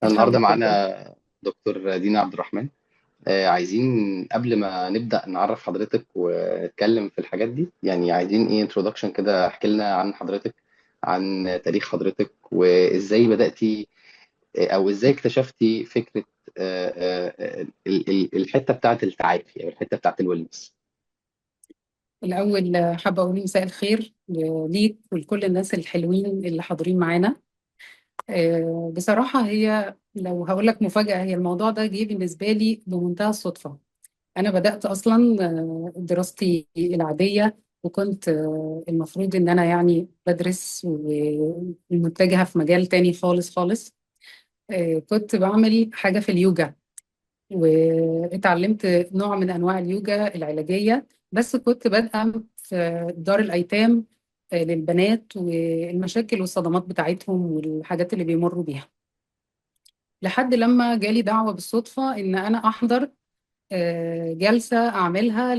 الحمد النهارده لله. معانا دكتور دينا عبد الرحمن. عايزين قبل ما نبدأ نعرف حضرتك ونتكلم في الحاجات دي، يعني عايزين ايه انترودكشن كده، احكي لنا عن حضرتك، عن تاريخ حضرتك وازاي بدأتي، او ازاي اكتشفتي فكرة الحتة بتاعت التعافي او الحتة بتاعت الويلنس. الأول حابة أقول مساء الخير ليك ولكل الناس الحلوين اللي حاضرين معانا. بصراحة هي لو هقول لك مفاجأة، هي الموضوع ده جه بالنسبة لي بمنتهى الصدفة. أنا بدأت أصلا دراستي العادية، وكنت المفروض إن أنا يعني بدرس ومتجهة في مجال تاني خالص خالص. كنت بعمل حاجة في اليوجا، واتعلمت نوع من انواع اليوجا العلاجيه، بس كنت بادئه في دار الايتام للبنات والمشاكل والصدمات بتاعتهم والحاجات اللي بيمروا بيها، لحد لما جالي دعوه بالصدفه ان انا احضر جلسه اعملها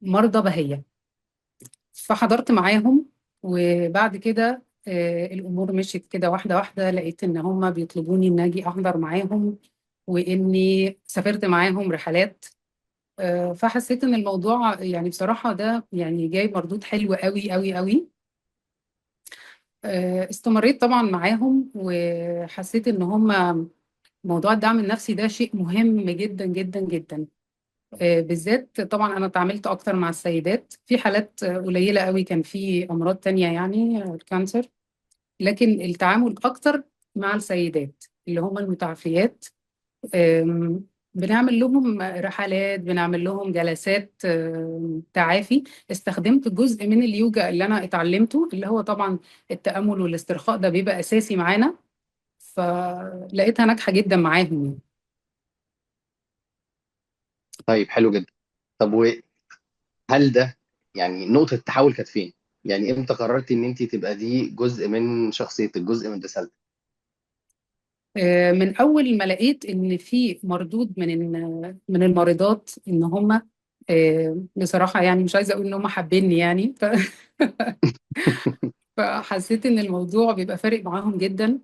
لمرضى بهيه. فحضرت معاهم، وبعد كده الامور مشيت كده واحده واحده، لقيت ان هم بيطلبوني ان اجي احضر معاهم، واني سافرت معاهم رحلات. فحسيت ان الموضوع يعني بصراحة ده يعني جاي مردود حلو قوي قوي قوي. استمريت طبعا معاهم، وحسيت ان هم موضوع الدعم النفسي ده شيء مهم جدا جدا جدا. بالذات طبعا انا اتعاملت اكتر مع السيدات في حالات قليلة قوي، كان في امراض تانية يعني الكانسر، لكن التعامل اكتر مع السيدات اللي هم المتعافيات. بنعمل لهم رحلات، بنعمل لهم جلسات تعافي. استخدمت جزء من اليوجا اللي أنا اتعلمته، اللي هو طبعا التأمل والاسترخاء ده بيبقى أساسي معانا، فلقيتها ناجحة جدا معاهم يعني. طيب حلو جدا. طب وهل ده يعني نقطة التحول كانت فين؟ يعني امتى قررتي ان انت تبقى دي جزء من شخصيتك، جزء من رسالتك؟ من أول ما لقيت إن في مردود من المريضات، إن هم بصراحة يعني مش عايزة أقول إن هم حابيني يعني فحسيت إن الموضوع بيبقى فارق معاهم جدا.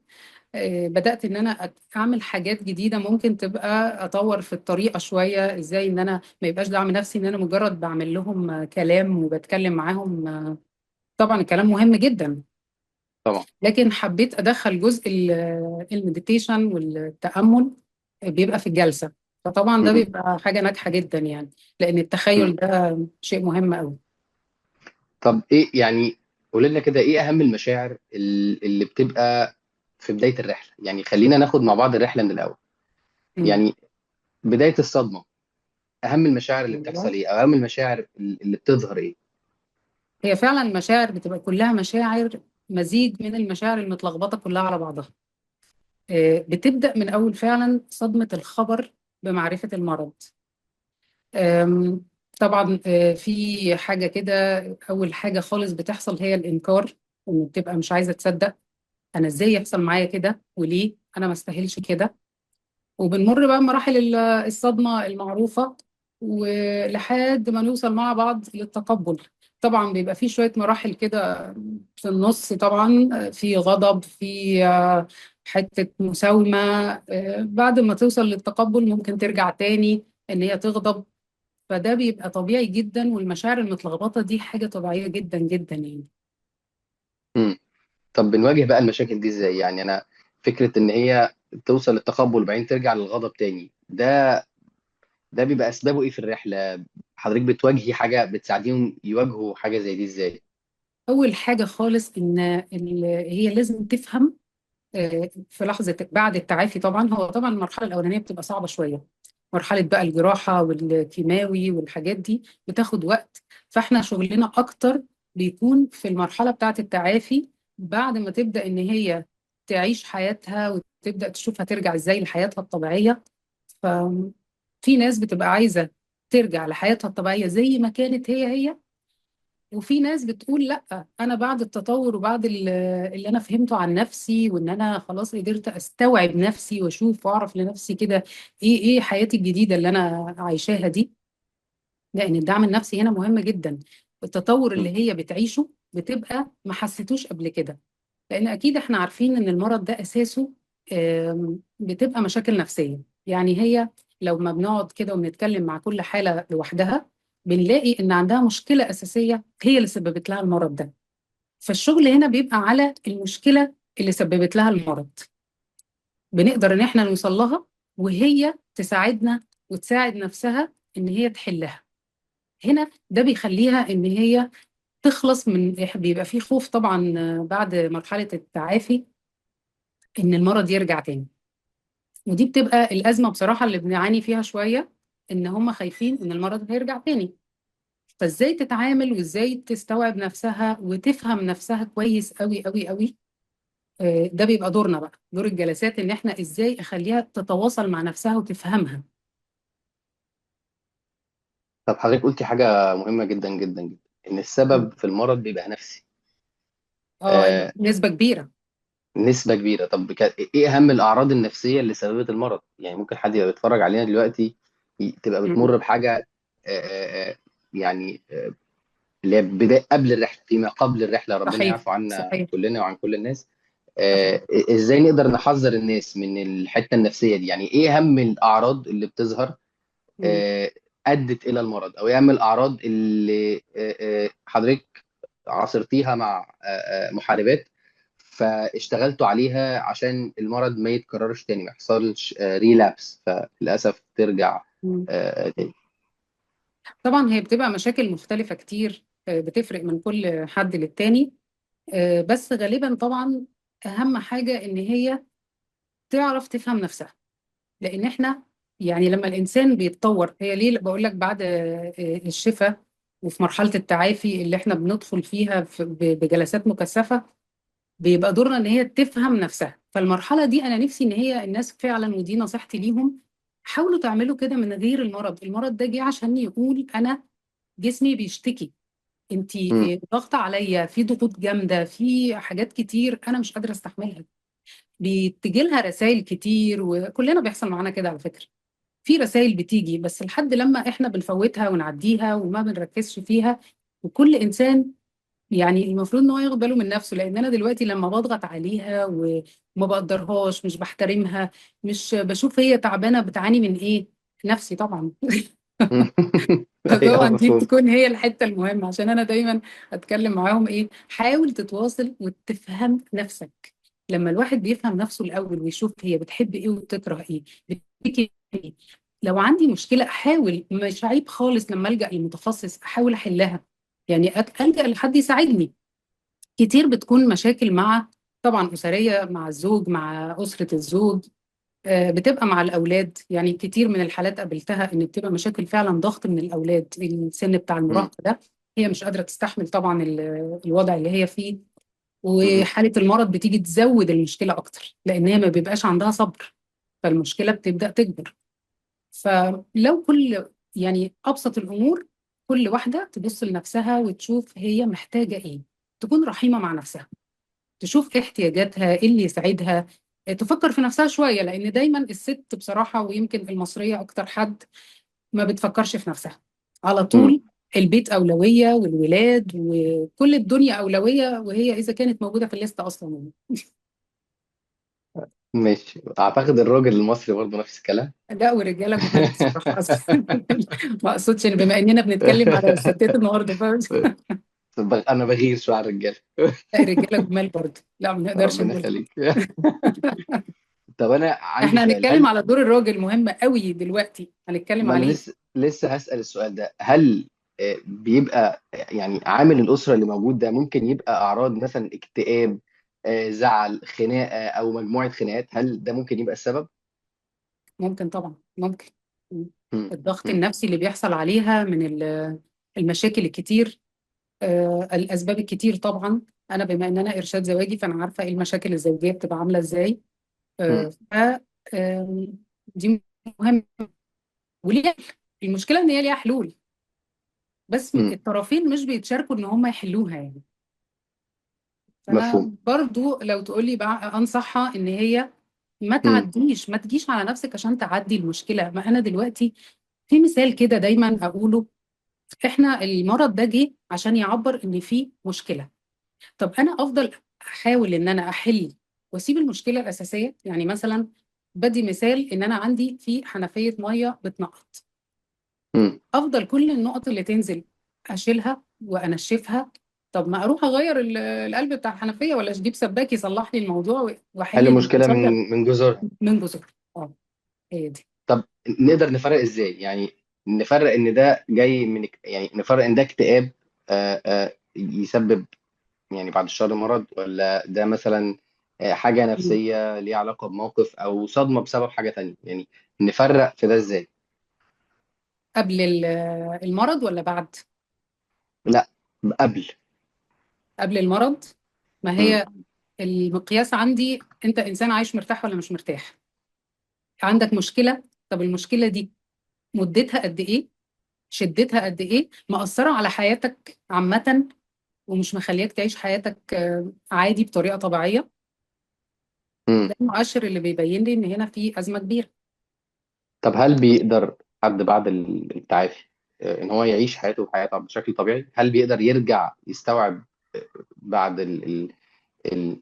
بدأت إن أنا أعمل حاجات جديدة ممكن تبقى أطور في الطريقة شوية، إزاي إن أنا ما يبقاش دعم نفسي إن أنا مجرد بعمل لهم كلام وبتكلم معاهم. طبعا الكلام مهم جدا، طبعا. لكن حبيت أدخل جزء المديتيشن والتأمل بيبقى في الجلسة. فطبعا ده مهم. بيبقى حاجة ناجحة جدا يعني، لأن مم. التخيل ده شيء مهم أوي. طب ايه يعني، قول لنا كده ايه اهم المشاعر اللي بتبقى في بداية الرحلة؟ يعني خلينا ناخد مع بعض الرحلة من الاول. مم. يعني بداية الصدمة، اهم المشاعر اللي بتحصل أيوة. ايه، او اهم المشاعر اللي بتظهر ايه؟ هي فعلا المشاعر بتبقى كلها مشاعر، مزيج من المشاعر المتلخبطة كلها على بعضها. بتبدأ من أول فعلا صدمة الخبر بمعرفة المرض. آم، طبعا في حاجة كده، أول حاجة خالص بتحصل هي الإنكار، إن بتبقى مش عايزة تصدق أنا إزاي يحصل معايا كده، وليه أنا ما استاهلش كده. وبنمر بقى مراحل الصدمة المعروفة، ولحد ما نوصل مع بعض للتقبل. طبعا بيبقى في شوية مراحل كده في النص، طبعا في غضب، في حتة مساومة. بعد ما توصل للتقبل ممكن ترجع تاني إن هي تغضب. فده بيبقى طبيعي جدا، والمشاعر المتلخبطة دي حاجة طبيعية جدا جدا يعني. مم. طب بنواجه بقى المشاكل دي ازاي؟ يعني انا فكرة ان هي توصل للتقبل وبعدين ترجع للغضب تاني، ده بيبقى اسبابه ايه في الرحلة؟ حضرتك بتواجهي حاجة بتساعديهم يواجهوا حاجة زي دي ازاي؟ أول حاجة خالص إن هي لازم تفهم في لحظة بعد التعافي. طبعا هو طبعا المرحلة الأولانية بتبقى صعبة شوية، مرحلة بقى الجراحة والكيماوي والحاجات دي بتاخد وقت. فاحنا شغلنا أكتر بيكون في المرحلة بتاعة التعافي، بعد ما تبدأ إن هي تعيش حياتها وتبدأ تشوفها ترجع إزاي لحياتها الطبيعية. ففي ناس بتبقى عايزة ترجع لحياتها الطبيعية زي ما كانت هي، وفي ناس بتقول لا، انا بعد التطور وبعد اللي انا فهمته عن نفسي، وان انا خلاص قدرت استوعب نفسي واشوف واعرف لنفسي كده ايه حياتي الجديده اللي انا عايشاها دي. لان الدعم النفسي هنا مهم جدا. التطور مم. اللي هي بتعيشه بتبقى ما حسيتوش قبل كده، لان اكيد احنا عارفين ان المرض ده اساسه بتبقى مشاكل نفسية. يعني هي لو ما بنقعد كده ونتكلم مع كل حالة لوحدها، بنلاقي إن عندها مشكلة أساسية هي اللي سببت لها المرض ده. فالشغل هنا بيبقى على المشكلة اللي سببت لها المرض، بنقدر إن إحنا نوصل لها وهي تساعدنا وتساعد نفسها إن هي تحلها. هنا ده بيخليها إن هي تخلص من، بيبقى فيه خوف طبعا بعد مرحلة التعافي إن المرض يرجع تاني. ودي بتبقى الأزمة بصراحة اللي بنعاني فيها شوية، إن هم خايفين إن المرض هيرجع تاني. فإزاي تتعامل وإزاي تستوعب نفسها وتفهم نفسها كويس قوي قوي قوي. ده بيبقى دورنا بقى، دور الجلسات، إن إحنا إزاي أخليها تتواصل مع نفسها وتفهمها. طب حضرتك قلتي حاجة مهمة جدا جدا جدا، إن السبب في المرض بيبقى نفسي. آه، نسبة كبيرة. نسبة كبيرة. طب إيه أهم الأعراض النفسية اللي سببت المرض؟ يعني ممكن حد يبقى بيتفرج علينا دلوقتي تبقى مم. بتمر بحاجة، يعني اللي هي بداية قبل الرحلة، فيما قبل الرحلة، ربنا صحيح يعفو عنا صحيح كلنا وعن كل الناس. صحيح. إزاي نقدر نحذر الناس من الحتة النفسية دي؟ يعني إيه أهم الأعراض اللي بتظهر مم. آه، أدت إلى المرض، أو إيه أهم الأعراض اللي حضرتك عاصرتيها مع محاربات، فاشتغلتوا عليها عشان المرض ما يتكررش تاني، ما يحصلش ريلابس، فللأسف ترجع مم. تاني. طبعا هي بتبقى مشاكل مختلفة كتير، بتفرق من كل حد للتاني. بس غالبا طبعا أهم حاجة إن هي تعرف تفهم نفسها. لان احنا يعني لما الانسان بيتطور، هي ليه بقول لك بعد الشفاء وفي مرحله التعافي اللي احنا بندخل فيها بجلسات مكثفه، بيبقى دورنا ان هي تفهم نفسها. فالمرحله دي انا نفسي ان هي الناس فعلا، ودي نصيحتي ليهم، حاولوا تعملوا كده من غير المرض. المرض ده جه عشان يقول انا جسمي بيشتكي، مم. انتي ضغط عليا، في ضغوط جامده، في حاجات كتير انا مش قادره استحملها. بتجي لها رسائل كتير، وكلنا بيحصل معانا كده على فكره. في رسائل بتيجي بس لحد لما احنا بنفوتها ونعديها وما بنركزش فيها. وكل انسان يعني المفروض ان هو ياخد باله من نفسه، لان انا دلوقتي لما بضغط عليها وما بقدرهاش، مش بحترمها، مش بشوف هي تعبانه بتعاني من ايه، نفسي طبعا. ايوه طبعا دي مفهوم. بتكون هي الحته المهمه، عشان انا دايما اتكلم معاهم ايه، حاول تتواصل وتفهم نفسك. لما الواحد بيفهم نفسه الاول ويشوف هي بتحب ايه وبتكره ايه، بتشتكي ايه، لو عندي مشكله احاول، مش عيب خالص لما الجا لمتخصص احاول احلها. يعني الجا لحد يساعدني. كتير بتكون مشاكل مع، طبعا اسريه، مع الزوج، مع اسره الزوج، بتبقى مع الأولاد. يعني كتير من الحالات قابلتها إن بتبقى مشاكل فعلا ضغط من الأولاد، السن بتاع مم. المراهقة ده، هي مش قادرة تستحمل طبعا الوضع اللي هي فيه. مم. وحالة المرض بتيجي تزود المشكلة أكتر، لأن هي ما بيبقاش عندها صبر، فالمشكلة بتبدأ تكبر. فلو كل، يعني أبسط الأمور، كل واحدة تبص لنفسها وتشوف هي محتاجة إيه، تكون رحيمة مع نفسها، تشوف ايه احتياجاتها، ايه اللي يساعدها، تفكر في نفسها شوية. لأن دايما الست بصراحة، ويمكن المصرية أكتر حد، ما بتفكرش في نفسها على مم. طول. البيت أولوية والولاد وكل الدنيا أولوية، وهي إذا كانت موجودة في الليستة أصلا. ماشي، اعتقد الراجل المصري برضه نفس الكلام. لا، والرجالة جمال بصراحة أصلا. ما أقصدش إن بما إننا بنتكلم على الستات النهاردة، فاهم؟ انا بغير شويه على الرجاله. لا، الرجالة جمال برضه، لا ما نقدرش ربنا نقول. يخليك. طب انا عندي احنا سؤال، هنتكلم هل على دور الراجل مهم قوي دلوقتي، هنتكلم ما انا عليه. لسه هسأل السؤال ده، هل بيبقى يعني عامل الأسرة اللي موجود ده ممكن يبقى أعراض مثلا اكتئاب، زعل، خناقة، أو مجموعة خناقات؟ هل ده ممكن يبقى السبب؟ ممكن طبعا، ممكن. مم. الضغط مم. النفسي اللي بيحصل عليها من المشاكل الكتير، الأسباب الكتير طبعا. أنا بما إن أنا إرشاد زواجي، فأنا عارفة إيه المشاكل الزوجية بتبقى عاملة إزاي. مم. ف دي مهمة وليها. المشكلة إن هي ليها حلول، بس مم. الطرفين مش بيتشاركوا إن هم يحلوها يعني. مفهوم. فأنا برضو لو تقولي بقى أنصحها إن هي مم. ما تجيش على نفسك عشان تعدي المشكلة. ما أنا دلوقتي في مثال كده دايما أقوله، احنا المرض ده جه عشان يعبر ان في مشكله. طب انا افضل احاول ان انا احل واسيب المشكله الاساسيه. يعني مثلا بدي مثال ان انا عندي في حنفيه ميه بتنقط، مم. افضل كل النقط اللي تنزل اشيلها وانشفها. طب ما اروح اغير القلب بتاع الحنفيه، ولا اجيب سباك يصلح لي الموضوع واحل حل مشكله المشكله من جذورها. من جذور. اه، هي دي. طب نقدر نفرق ازاي؟ يعني نفرق ان ده جاي من يعني نفرق ان ده اكتئاب يسبب يعني بعد الشر مرض، ولا ده مثلا حاجة نفسية ليها علاقة بموقف أو صدمة بسبب حاجة تانية؟ يعني نفرق في ده إزاي؟ قبل المرض ولا بعد؟ لا، قبل. قبل المرض. ما مم. هي المقياس عندي، انت انسان عايش مرتاح ولا مش مرتاح؟ عندك مشكله، طب المشكله دي مدتها قد ايه؟ شدتها قد ايه؟ مأثره على حياتك عامه ومش مخلياك تعيش حياتك عادي بطريقه طبيعيه؟ مم. ده المؤشر اللي بيبين لي ان هنا في ازمه كبيره. طب هل بيقدر حد بعد التعافي إن هو يعيش حياته بشكل طبيعي؟ هل بيقدر يرجع يستوعب بعد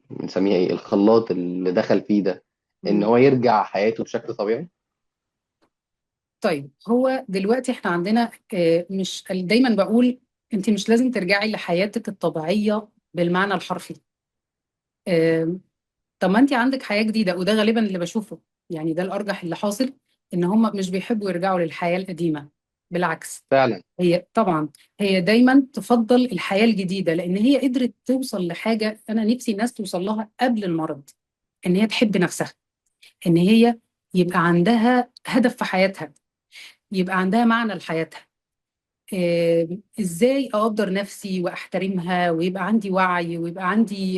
بنسميها إيه، الخلاط اللي دخل فيه ده، إن مم. هو يرجع حياته بشكل طبيعي؟ طيب، هو دلوقتي احنا عندنا مش دايما بقول انت مش لازم ترجعي لحياتك الطبيعيه بالمعنى الحرفي. آه، طب ما انت عندك حياة جديدة، وده غالبا اللي بشوفه. يعني ده الأرجح اللي حاصل، ان هم مش بيحبوا يرجعوا للحياة القديمة. بالعكس، فعلا. هي طبعا هي دايما تفضل الحياة الجديدة، لأن هي قدرت توصل لحاجة أنا نفسي الناس توصل لها قبل المرض. إن هي تحب نفسها، إن هي يبقى عندها هدف في حياتها، يبقى عندها معنى لحياتها. ازاي اقدر نفسي واحترمها، ويبقى عندي وعي، ويبقى عندي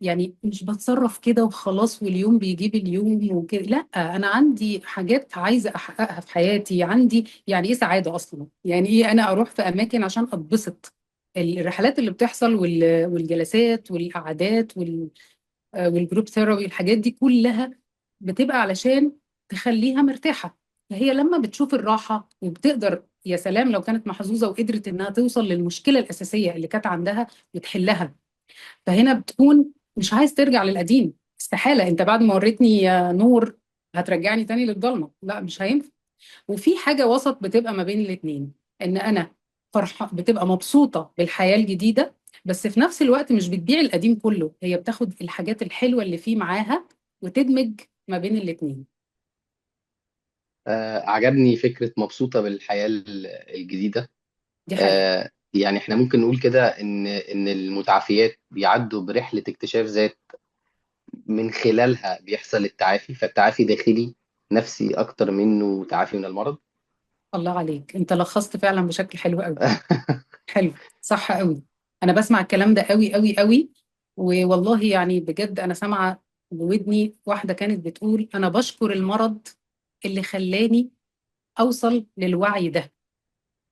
يعني مش بتصرف كده وخلاص واليوم بيجيب اليوم وكده. لا، انا عندي حاجات عايزه احققها في حياتي. عندي يعني ايه سعاده اصلا، يعني ايه انا اروح في اماكن عشان اتبسط. الرحلات اللي بتحصل والجلسات والقعدات والجروب ثيرابي، الحاجات دي كلها بتبقى علشان تخليها مرتاحة. فهي لما بتشوف الراحة وبتقدر، يا سلام لو كانت محظوظة وقدرت إنها توصل للمشكلة الأساسية اللي كانت عندها وتحلها، فهنا بتكون مش عايز ترجع للقديم. استحالة أنت بعد ما وريتني نور هترجعني تاني للضلمة، لا مش هينفع. وفي حاجة وسط بتبقى ما بين الاتنين، ان انا فرحة بتبقى مبسوطة بالحياة الجديدة، بس في نفس الوقت مش بتبيع القديم كله، هي بتاخد الحاجات الحلوة اللي فيه معاها وتدمج ما بين الاتنين. عجبني فكرة مبسوطة بالحياة الجديدة. دي حقيقة. يعني احنا ممكن نقول كده ان المتعافيات بيعدوا برحلة اكتشاف ذات، من خلالها بيحصل التعافي، فالتعافي داخلي نفسي اكتر منه تعافي من المرض. الله عليك، انت لخصت فعلا بشكل حلو قوي. حلو، صح قوي. انا بسمع الكلام ده قوي قوي قوي. والله يعني بجد انا سامعة بودني واحدة كانت بتقول انا بشكر المرض اللي خلاني اوصل للوعي ده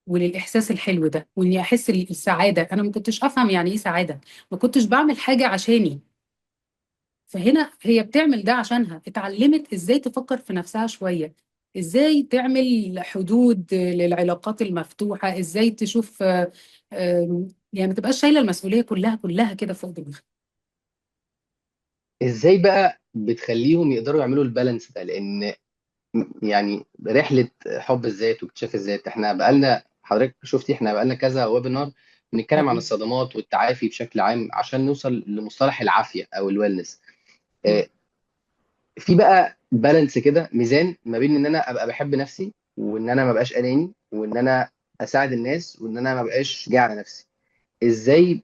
وللإحساس الحلو ده، وإني أحس السعادة. أنا ما كنتش أفهم يعني إيه سعادة، ما كنتش بعمل حاجة عشاني. فهنا هي بتعمل ده عشانها، اتعلمت إزاي تفكر في نفسها شوية، إزاي تعمل حدود للعلاقات المفتوحة، إزاي تشوف يعني ما تبقاش شايلة المسؤولية كلها كلها كده فوق دماغها. ازاي بقى بتخليهم يقدروا يعملوا البالانس ده؟ لان يعني رحلة حب الذات واكتشاف الذات، احنا بقالنا، حضرتك شفتي، احنا بقالنا كذا ويبينار بنتكلم عن مم. الصدمات والتعافي بشكل عام عشان نوصل لمصطلح العافية او الويلنس. مم. في بقى بالانس كده، ميزان ما بين ان انا ابقى بحب نفسي، وان انا ما بقاش اناني، وان انا اساعد الناس، وان انا ما بقاش جاي على نفسي. ازاي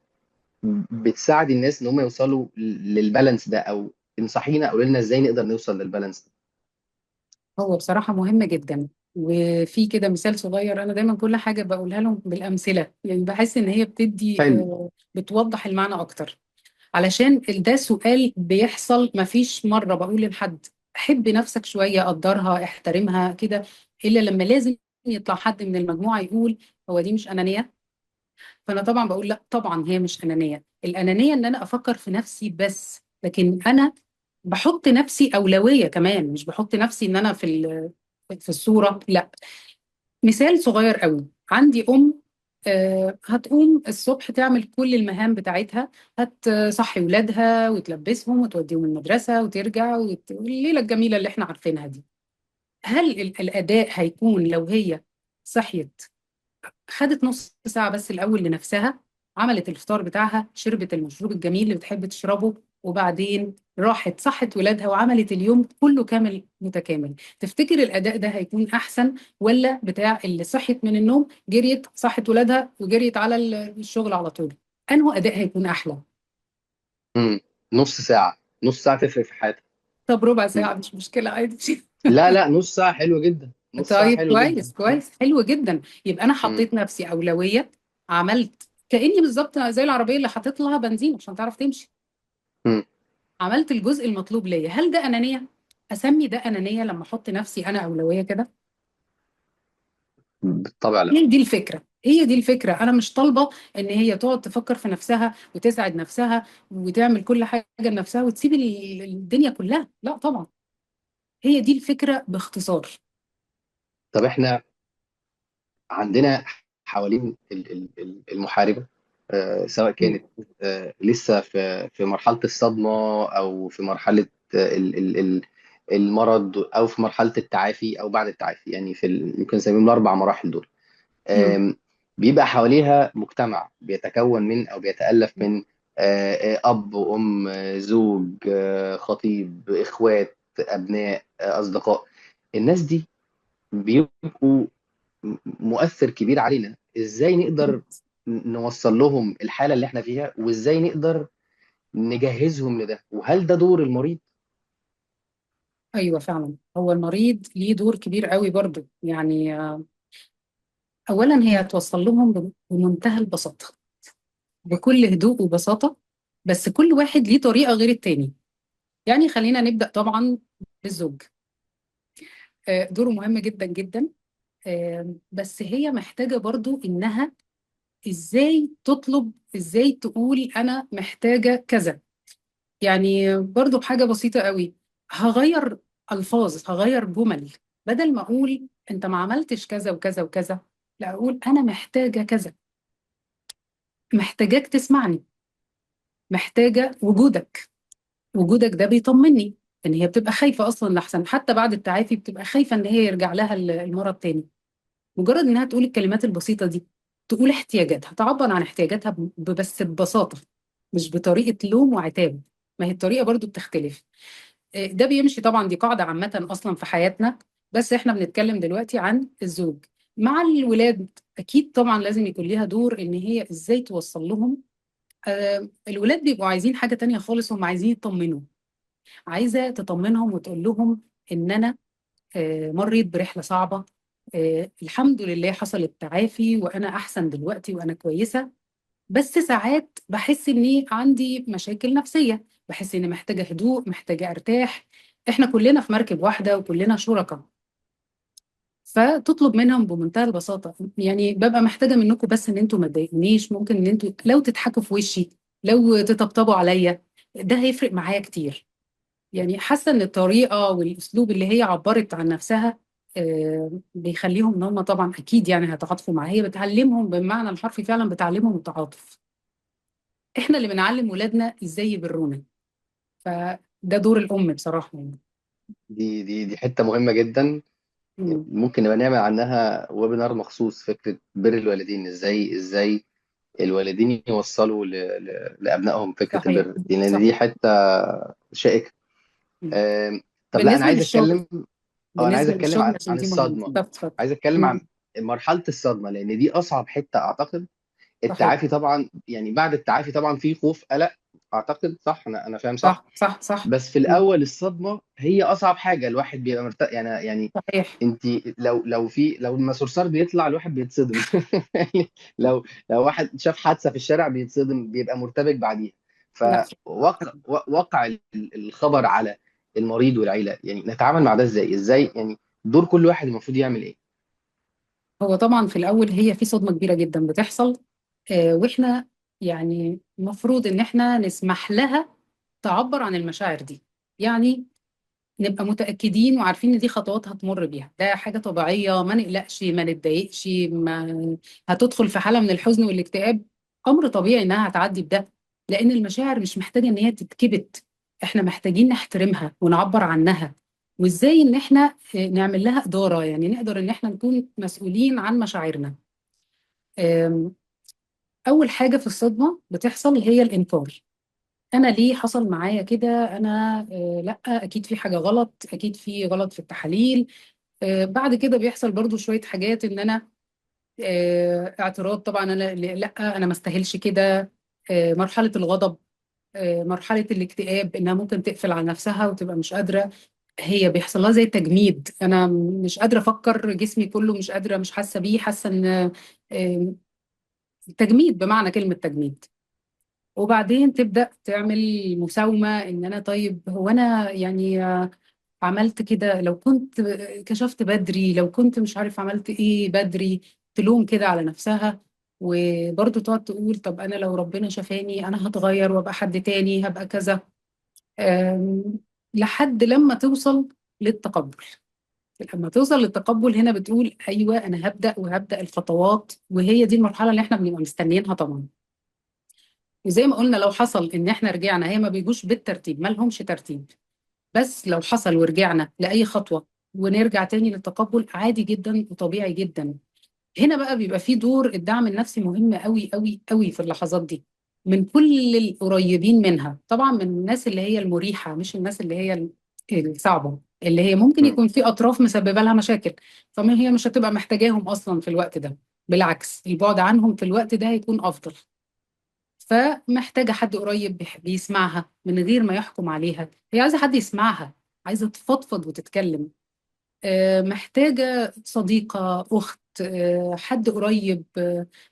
بتساعد الناس ان هم يوصلوا للبالانس ده؟ او انصحينا، او لنا ازاي نقدر نوصل للبالانس ده. هو بصراحة مهم جدا. وفي كده مثال صغير، أنا دايما كل حاجة بقولها لهم بالأمثلة، يعني بحس إن هي بتدي حلو. بتوضح المعنى أكتر. علشان ده سؤال بيحصل، ما فيش مرة بقول لحد حب نفسك شوية، قدرها، احترمها كده، إلا لما لازم يطلع حد من المجموعة يقول هو دي مش أنانية. فأنا طبعا بقول لا، طبعا هي مش أنانية. الأنانية إن أنا أفكر في نفسي بس، لكن أنا بحط نفسي أولوية كمان، مش بحط نفسي إن أنا في في الصورة، لا. مثال صغير قوي، عندي أم هتقوم الصبح تعمل كل المهام بتاعتها، هتصحي ولادها وتلبسهم وتوديهم المدرسة وترجع والليلة الجميلة اللي احنا عارفينها دي. هل الأداء هيكون لو هي صحيت، خدت نص ساعة بس الأول لنفسها، عملت الفطار بتاعها، شربت المشروب الجميل اللي بتحب تشربه، وبعدين راحت صحت ولادها وعملت اليوم كله كامل متكامل؟ تفتكر الأداء ده هيكون أحسن، ولا بتاع اللي صحت من النوم جريت صحت ولادها وجريت على الشغل على طول؟ أنه أداء هيكون أحلى؟ مم. نص ساعة، نص ساعة تفرق في حياتك. طب ربع مم. ساعة مش مشكلة عادي. لا لا، نص ساعة حلو جدا، نص ساعة طيب حلو جدا. كويس كويس حلو جدا. يبقى انا مم. حطيت نفسي اولويه، عملت كاني بالظبط زي العربيه اللي حطيت لها بنزين عشان تعرف تمشي. مم. عملت الجزء المطلوب ليا. هل ده انانيه؟ اسمي ده انانيه لما احط نفسي انا اولويه كده؟ بالطبع لا. هي دي الفكره، هي دي الفكره. انا مش طالبه ان هي تقعد تفكر في نفسها وتسعد نفسها وتعمل كل حاجه لنفسها وتسيب الدنيا كلها، لا طبعا. هي دي الفكره باختصار. طب احنا عندنا حوالين المحاربة، سواء مم. كانت لسه في مرحلة الصدمة، أو في مرحلة المرض، أو في مرحلة التعافي، أو بعد التعافي، يعني ممكن نسميهم الأربع مراحل دول. مم. بيبقى حواليها مجتمع بيتكون من أو بيتألف من أب وأم، زوج، خطيب، إخوات، أبناء، أصدقاء. الناس دي بيبقوا مؤثر كبير علينا. ازاي نقدر نوصل لهم الحالة اللي احنا فيها، وازاي نقدر نجهزهم لده، وهل ده دور المريض؟ ايوه فعلا، هو المريض ليه دور كبير قوي برضو يعني. اولا هي هتوصل لهم بمنتهى البساطه، بكل هدوء وبساطه، بس كل واحد ليه طريقه غير التاني. يعني خلينا نبدا طبعا بالزوج. دوره مهم جدا جدا. بس هي محتاجه برضو انها ازاي تطلب، ازاي تقول انا محتاجه كذا. يعني برضو بحاجه بسيطه قوي، هغير الفاظ، هغير جمل. بدل ما اقول انت ما عملتش كذا وكذا وكذا، لا اقول انا محتاجه كذا، محتاجاك تسمعني، محتاجه وجودك. وجودك ده بيطمني. ان هي بتبقى خايفه اصلا لحسن حتى بعد التعافي بتبقى خايفه ان هي يرجع لها المرض تاني. مجرد انها تقول الكلمات البسيطه دي، تقول احتياجاتها، تعبر عن احتياجاتها بس ببساطه، مش بطريقه لوم وعتاب. ما هي الطريقه برضو بتختلف. ده بيمشي طبعا، دي قاعده عامه اصلا في حياتنا. بس احنا بنتكلم دلوقتي عن الزوج. مع الولاد اكيد طبعا لازم يكون ليها دور ان هي ازاي توصل لهم. الولاد بيبقوا عايزين حاجة تانية خالص، هم عايزين يطمنوا. عايزة تطمنهم وتقول لهم إن أنا مريت برحلة صعبة، الحمد لله حصل التعافي وأنا أحسن دلوقتي وأنا كويسة. بس ساعات بحس إني عندي مشاكل نفسية، بحس إني محتاجة هدوء، محتاجة أرتاح. إحنا كلنا في مركب واحدة وكلنا شركاء. فتطلب منهم بمنتهى البساطة، يعني ببقى محتاجة منكم بس ان انتوا ما تضايقونيش، ممكن ان انتوا لو تضحكوا في وشي، لو تطبطبوا عليا، ده هيفرق معايا كتير. يعني حاسة ان الطريقة والاسلوب اللي هي عبرت عن نفسها بيخليهم ان هم طبعا اكيد يعني هيتعاطفوا معايا. هي بتعلمهم بالمعنى الحرفي، فعلا بتعلمهم التعاطف. احنا اللي بنعلم ولادنا ازاي يبرونا. فده دور الام بصراحة يعني. دي حتة مهمة جدا. مم. ممكن نبقى نعمل عنها ويبينار مخصوص، فكرة بر الوالدين، ازاي الوالدين يوصلوا لأبنائهم فكرة صحيح. البر دي، لأن صح. دي حتة شائكة. مم. آم، طب لا، أنا بالنسبة عايز للشغل، أتكلم. اه، انا عايز بالنسبة اتكلم للشغل عن عشان دي مهمة. الصدمه. اتفضل. عايز اتكلم مم. عن مرحله الصدمه، لان دي اصعب حته اعتقد. صحيح. التعافي طبعا، يعني بعد التعافي طبعا في خوف، قلق، اعتقد صح، انا فاهم صح. صح صح صح. بس في مم. الاول الصدمه هي اصعب حاجه، الواحد بيبقى مرتاح يعني صحيح. انت، لو ما صرصار بيطلع الواحد بيتصدم. يعني لو واحد شاف حادثه في الشارع بيتصدم، بيبقى مرتبك بعديها. لا، فوقع الخبر على المريض والعيله، يعني نتعامل مع ده ازاي يعني دور كل واحد المفروض يعمل ايه؟ هو طبعا في الأول هي في صدمة كبيرة جدا بتحصل. واحنا يعني المفروض ان احنا نسمح لها تعبر عن المشاعر دي. يعني نبقى متأكدين وعارفين ان دي خطوات هتمر بيها، ده حاجة طبيعية، ما نقلقش ما نتضايقش، ما هتدخل في حالة من الحزن والاكتئاب، امر طبيعي انها هتعدي بده. لان المشاعر مش محتاجة ان هي تتكبت، احنا محتاجين نحترمها ونعبر عنها. وازاي ان احنا نعمل لها إدارة، يعني نقدر ان احنا نكون مسؤولين عن مشاعرنا. أم، اول حاجة في الصدمة بتحصل هي الإنكار. انا ليه حصل معايا كده؟ انا لا، اكيد في حاجه غلط، اكيد في غلط في التحاليل. بعد كده بيحصل برضو شويه حاجات ان انا اعتراض طبعا، انا لا انا ما استاهلش كده. مرحله الغضب، مرحله الاكتئاب انها ممكن تقفل على نفسها وتبقى مش قادره. هي بيحصل لها زي تجميد، انا مش قادره افكر، جسمي كله مش قادره، مش حاسه بيه، حاسه ان تجميد بمعنى كلمه تجميد. وبعدين تبدأ تعمل مساومة، ان انا طيب هو انا يعني عملت كده، لو كنت كشفت بدري، لو كنت مش عارف عملت ايه بدري، تلوم كده على نفسها. وبرضه تقعد تقول طب انا لو ربنا شفاني انا هتغير وابقى حد تاني، هبقى كذا. أم، لحد لما توصل للتقبل. لما توصل للتقبل هنا بتقول ايوه انا هبدأ، وهبدأ الخطوات، وهي دي المرحلة اللي احنا بنبقى مستنيينها طبعا. وزي ما قلنا لو حصل ان احنا رجعنا، هي ما بيجوش بالترتيب، ما لهمش ترتيب، بس لو حصل ورجعنا لأي خطوة ونرجع تاني للتقبل عادي جدا وطبيعي جدا. هنا بقى بيبقى فيه دور الدعم النفسي مهم قوي قوي قوي في اللحظات دي، من كل القريبين منها طبعا، من الناس اللي هي المريحة، مش الناس اللي هي الصعبة، اللي هي ممكن مم. يكون في أطراف مسببة لها مشاكل، فما هي مش هتبقى محتاجاهم أصلا في الوقت ده. بالعكس، البعد عنهم في الوقت ده هيكون أفضل. فمحتاجة حد قريب بيسمعها من غير ما يحكم عليها، هي عايزة حد يسمعها، عايزة تفضفض وتتكلم. محتاجة صديقة، أخت، حد قريب،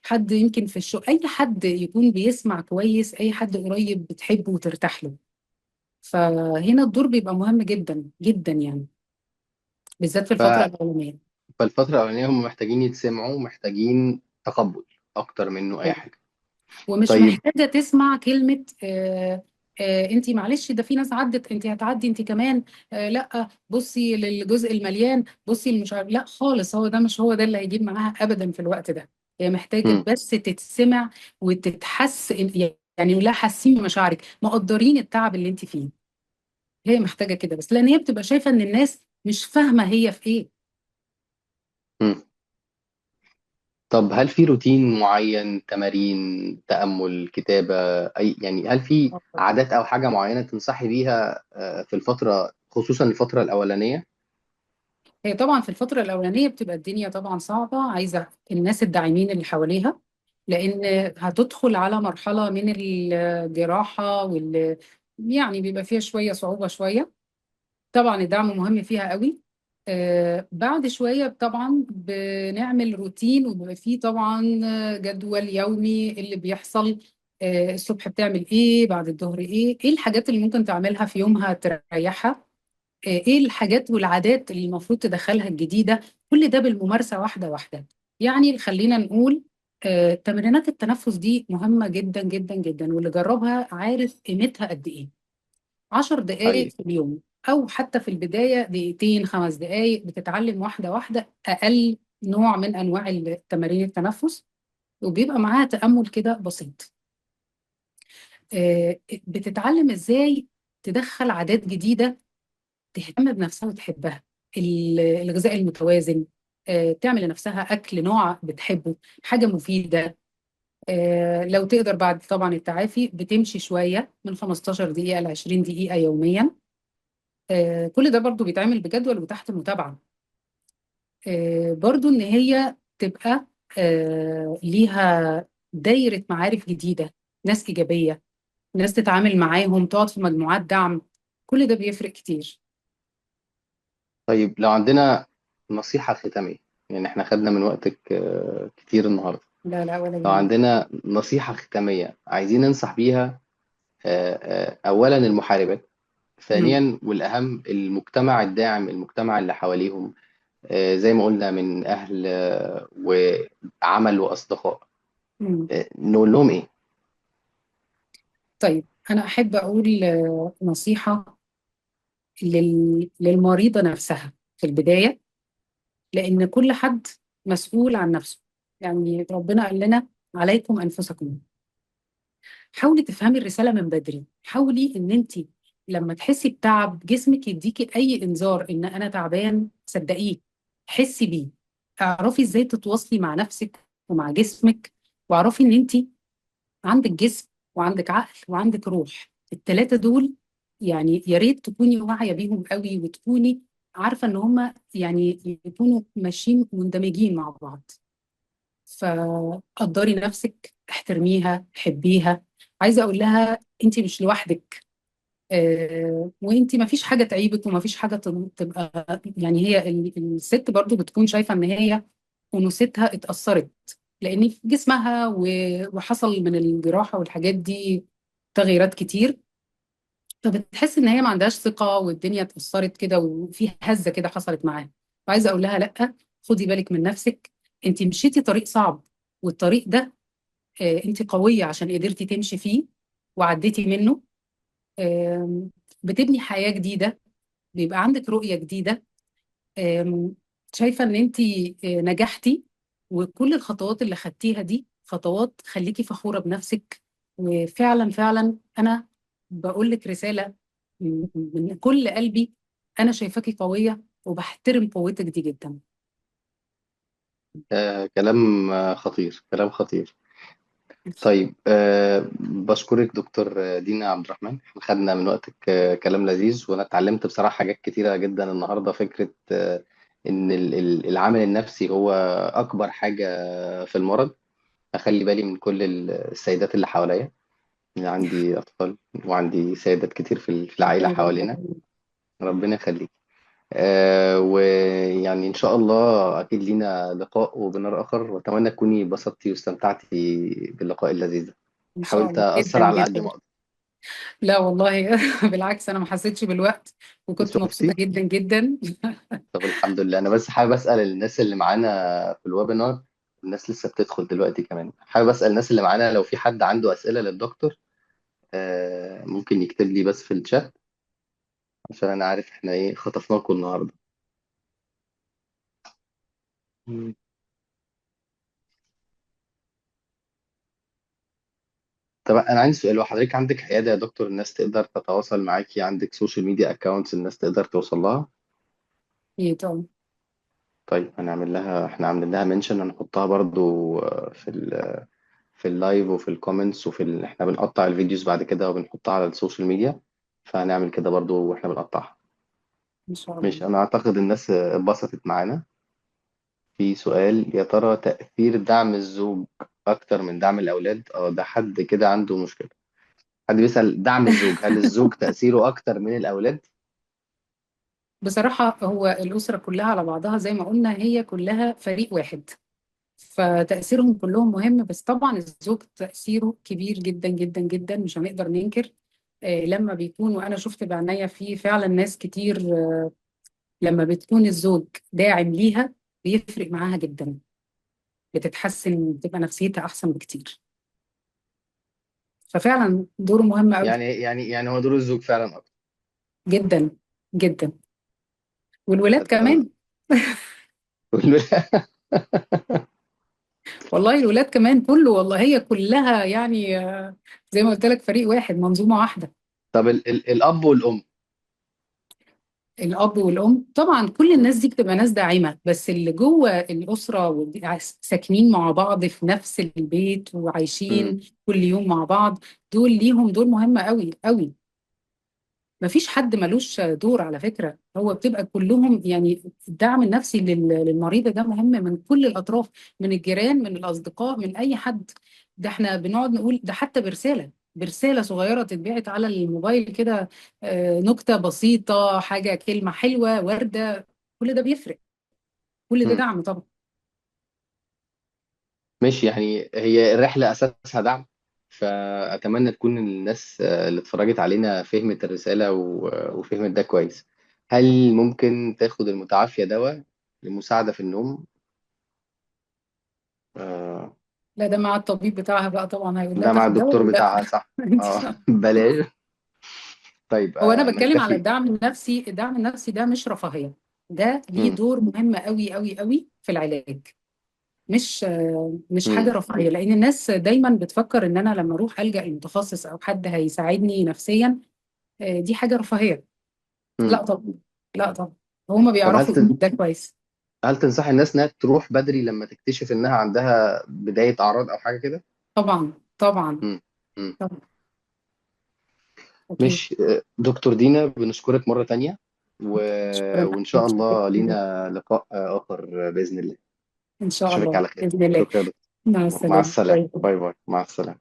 حد يمكن في الشغل، أي حد يكون بيسمع كويس، أي حد قريب بتحبه وترتاح له. فهنا الدور بيبقى مهم جدا جدا يعني، بالذات في الفترة ف- الأولانية. فالفترة الأولانية هم محتاجين يتسمعوا، محتاجين تقبل أكتر منه أي حاجة. ومش طيب. محتاجة تسمع كلمة انت معلش ده في ناس عدت، انت هتعدي انت كمان. لا بصي للجزء المليان، بصي مش عارف، لا خالص، هو ده مش هو ده اللي هيجيب معاها ابدا في الوقت ده. هي محتاجة مم. بس تتسمع وتتحس يعني لا، حاسين بمشاعرك، مقدرين التعب اللي انت فيه. هي محتاجة كده بس، لان هي بتبقى شايفة ان الناس مش فاهمة هي في ايه. مم. طب هل في روتين معين، تمارين، تأمل، كتابة، أي يعني هل في عادات أو حاجة معينة تنصحي بيها في الفترة، خصوصا الفترة الأولانية؟ هي طبعا في الفترة الأولانية بتبقى الدنيا طبعا صعبة، عايزة الناس الداعمين اللي حواليها، لأن هتدخل على مرحلة من الجراحة يعني بيبقى فيها شوية صعوبة شوية. طبعا الدعم مهم فيها قوي. بعد شوية طبعا بنعمل روتين، وبيبقى فيه طبعا جدول يومي اللي بيحصل. الصبح بتعمل ايه، بعد الظهر ايه الحاجات اللي ممكن تعملها في يومها تريحها، ايه الحاجات والعادات اللي المفروض تدخلها الجديدة. كل ده بالممارسة واحدة واحدة. يعني خلينا نقول تمرينات التنفس دي مهمة جدا جدا جدا، واللي جربها عارف قيمتها قد ايه. 10 دقايق حقيقي. في اليوم، او حتى في البداية دقيقتين 5 دقايق، بتتعلم واحدة واحدة اقل نوع من انواع تمارين التنفس، وبيبقى معاها تأمل كده بسيط. بتتعلم ازاي تدخل عادات جديدة، تهتم بنفسها وتحبها. الغذاء المتوازن، تعمل لنفسها أكل نوع بتحبه، حاجة مفيدة. لو تقدر بعد طبعا التعافي بتمشي شوية من 15 دقيقة ل 20 دقيقة يوميا. كل ده برضو بيتعمل بجدول وتحت متابعة. برضو إن هي تبقى ليها دايرة معارف جديدة، ناس إيجابية، ناس تتعامل معاهم، تقعد في مجموعات دعم، كل ده بيفرق كتير. طيب لو عندنا نصيحة ختامية، يعني احنا خدنا من وقتك كتير النهاردة. لا لا، ولا لو يهمك. عندنا نصيحة ختامية عايزين ننصح بيها أولا المحاربات، مم. ثانيا والأهم المجتمع الداعم، المجتمع اللي حواليهم، زي ما قلنا من أهل وعمل وأصدقاء، مم. نقول لهم إيه؟ طيب أنا أحب أقول نصيحة للمريضة نفسها في البداية، لأن كل حد مسؤول عن نفسه. يعني ربنا قال لنا عليكم أنفسكم. حاولي تفهمي الرسالة من بدري. حاولي إن أنت لما تحسي بتعب جسمك يديكي أي إنذار إن أنا تعبان، صدقيه، حسي بيه. اعرفي إزاي تتواصلي مع نفسك ومع جسمك، واعرفي إن أنت عندك جسم وعندك عقل وعندك روح. التلاتة دول يعني يا ريت تكوني واعية بيهم قوي، وتكوني عارفة ان هما يعني يكونوا ماشيين مندمجين مع بعض. فقدري نفسك، احترميها، حبيها. عايزة اقول لها انت مش لوحدك. وانت ما فيش حاجة تعيبك، وما فيش حاجة تبقى يعني هي الست برضو بتكون شايفة ان هي انوثتها اتأثرت، لان في جسمها وحصل من الجراحة والحاجات دي تغييرات كتير. فبتحس ان هي ما عندهاش ثقة، والدنيا اتأثرت كده، وفي هزة كده حصلت معاها. فعايزة اقول لها لا، خدي بالك من نفسك. انت مشيتي طريق صعب، والطريق ده انت قوية عشان قدرتي تمشي فيه وعديتي منه. آم، بتبني حياة جديدة، بيبقى عندك رؤية جديدة. آم، شايفة ان انت نجحتي، وكل الخطوات اللي خدتيها دي خطوات خليكي فخورة بنفسك. وفعلا فعلا انا بقول لك رسالة من كل قلبي. انا شايفاكي قوية، وبحترم قوتك دي جدا. كلام خطير، كلام خطير. طيب، بشكرك دكتور دينا عبد الرحمن. احنا خدنا من وقتك كلام لذيذ، وانا اتعلمت بصراحة حاجات كتيرة جدا النهاردة. فكرة ان العامل النفسي هو اكبر حاجة في المرض. اخلي بالي من كل السيدات اللي حواليا، يعني عندي اطفال وعندي سيدات كتير في العائلة ربنا يبارك حوالينا. لك. ربنا يخليك. ويعني إن شاء الله أكيد لينا لقاء وبنار آخر، وأتمنى تكوني اتبسطتي واستمتعتي باللقاء اللذيذ ده. ان شاء حاولت الله، أثر جدا على قد جدا. ما أقدر. لا والله بالعكس، انا ما حسيتش بالوقت، وكنت مبسوطة شفتي؟ جدا جدا. طب الحمد لله. أنا بس حابب أسأل الناس اللي معانا في الويبينار، الناس لسه بتدخل دلوقتي كمان، حابب أسأل الناس اللي معانا لو في حد عنده أسئلة للدكتور ممكن يكتب لي بس في الشات، عشان أنا عارف إحنا إيه خطفناكم النهاردة. مم. طب انا عندي سؤال. وحضرتك عندك عياده يا دكتور الناس تقدر تتواصل معاكي؟ عندك سوشيال ميديا اكونتس الناس تقدر توصل لها؟ ايه طبعا. طيب هنعمل لها، احنا عاملين لها منشن، هنحطها برضو في اللايف وفي الكومنتس احنا بنقطع الفيديوز بعد كده وبنحطها على السوشيال ميديا، فهنعمل كده برضو واحنا بنقطعها. ان شاء مش الله. انا اعتقد الناس اتبسطت معانا. في سؤال: يا ترى تأثير دعم الزوج اكتر من دعم الاولاد؟ اه، ده حد كده عنده مشكلة. حد بيسأل دعم الزوج، هل الزوج تأثيره اكتر من الاولاد؟ بصراحة هو الأسرة كلها على بعضها زي ما قلنا هي كلها فريق واحد، فتأثيرهم كلهم مهم. بس طبعا الزوج تأثيره كبير جدا جدا جدا، مش هنقدر ننكر. لما بيكون، وأنا شفت بعناية فيه فعلا ناس كتير، لما بتكون الزوج داعم ليها بيفرق معاها جدا، بتتحسن، بتبقى نفسيتها أحسن بكتير. ففعلا دوره مهم قوي. يعني هو دور الزوج فعلا اكتر. جدا جدا. والولاد كمان. والله الولاد كمان كله، والله هي كلها يعني زي ما قلت لك فريق واحد، منظومة واحدة. طب الاب والام؟ الأب والأم طبعا كل الناس دي بتبقى ناس داعمة، بس اللي جوه الأسرة ساكنين مع بعض في نفس البيت مم. وعايشين كل يوم مع بعض، دول ليهم دور مهم قوي قوي. مفيش حد ملوش دور على فكرة. هو بتبقى كلهم يعني الدعم النفسي للمريضة ده مهم من كل الأطراف، من الجيران، من الأصدقاء، من أي حد. ده احنا بنقعد نقول ده حتى برسالة صغيرة تتبعت على الموبايل كده، نكتة بسيطة، حاجة، كلمة حلوة، وردة، كل ده بيفرق. كل ده مم. دعم طبعا. مش يعني هي الرحله اساسها دعم، فاتمنى تكون الناس اللي اتفرجت علينا فهمت الرساله وفهمت ده كويس. هل ممكن تاخد المتعافيه دواء للمساعده في النوم؟ آه، لا، ده مع الطبيب بتاعها بقى طبعا، هيقول لها ده مع تاخد دواء الدكتور ولا لا. بتاعها صح؟ انت اه بلاش. طيب هو انا بتكلم على نكتفي. الدعم النفسي. الدعم النفسي ده مش رفاهية، ده ليه مم. دور مهم قوي قوي قوي في العلاج. مش حاجة مم. رفاهية، لأن الناس دايما بتفكر إن أنا لما أروح ألجأ لمتخصص أو حد هيساعدني نفسيا دي حاجة رفاهية. مم. لا طبعا، لا طبعا، هما طب بيعرفوا ده كويس. هل تنصحي الناس انها تروح بدري لما تكتشف انها عندها بداية اعراض او حاجة كده؟ طبعا طبعا مم. مم. طبعا. أكيد. مش دكتور دينا، بنشكرك مرة تانية و... شكرا. وإن شاء الله لينا لقاء آخر بإذن الله. إن شاء أشوفك الله على خير. بإذن الله. شكرا يا دكتور. مع مع السلامة، السلامة. باي. باي باي، مع السلامة.